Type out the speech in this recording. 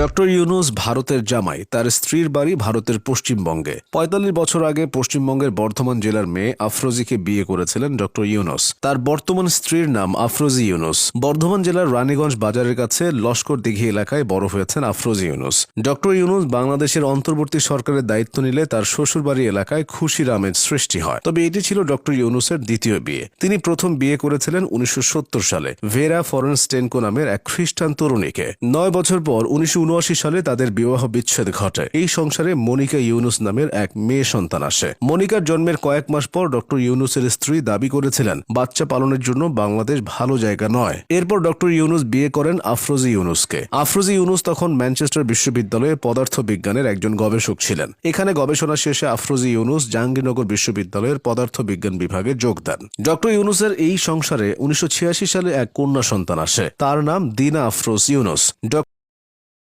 Doctor Yunus ভারতের জামাই, তার স্ত্রীর বাড়ি ভারতের পশ্চিমবঙ্গে। ৪৫ বছর আগে পশ্চিমবঙ্গের বর্ধমান জেলার মেয়ে আফরোজিকে বিয়ে করেছিলেন ডক্টর ইউনুস। তার বর্তমান স্ত্রীর নাম আফরোজি ইউনুস। বর্ধমান জেলার রানীগঞ্জ বাজারের কাছে লস্কর দিঘি এলাকায় বড় হয়েছেন আফরোজি ইউনুস। ডক্টর ইউনুস বাংলাদেশের অন্তর্বর্তী সরকারের দায়িত্ব নিলে তার শ্বশুরবাড়ি এলাকায় খুশির আমেজ সৃষ্টি হয়। তবে এটি ছিল ডক্টর ইউনুসের দ্বিতীয় বিয়ে। তিনি প্রথম বিয়ে করেছিলেন ১৯৭০ সালে ভেরা ফরেনস্টেনকো নামের এক খ্রিস্টান তরুণীকে। ৯ বছর পর ১৯৭৯ সালে তাদের বিবাহ বিচ্ছেদ ঘটে। এই সংসারে মনিকা ইউনুস নামের এক মেয়ে সন্তান আসে। মনিকার জন্মের কয়েক মাস পর ডক্টর ইউনুসের স্ত্রী দাবি করেছিলেন বাচ্চা পালনের জন্য বাংলাদেশ ভালো জায়গা নয়। এরপর ডক্টর ইউনুস বিয়ে করেন আফরোজি ইউনুসকে। আফরোজি ইউনুস তখন ম্যানচেস্টার বিশ্ববিদ্যালয়ে পদার্থ বিজ্ঞানের একজন গবেষক ছিলেন। এখানে গবেষণা শেষে আফরোজি ইউনুস জাহাঙ্গীরনগর বিশ্ববিদ্যালয়ের পদার্থ বিজ্ঞান বিভাগে যোগ দেন। ডক্টর ইউনুসের এই সংসারে ১৯৮৬ সালে এক কন্যা সন্তান আসে। তার নাম দিনা আফরোজ ইউনুস।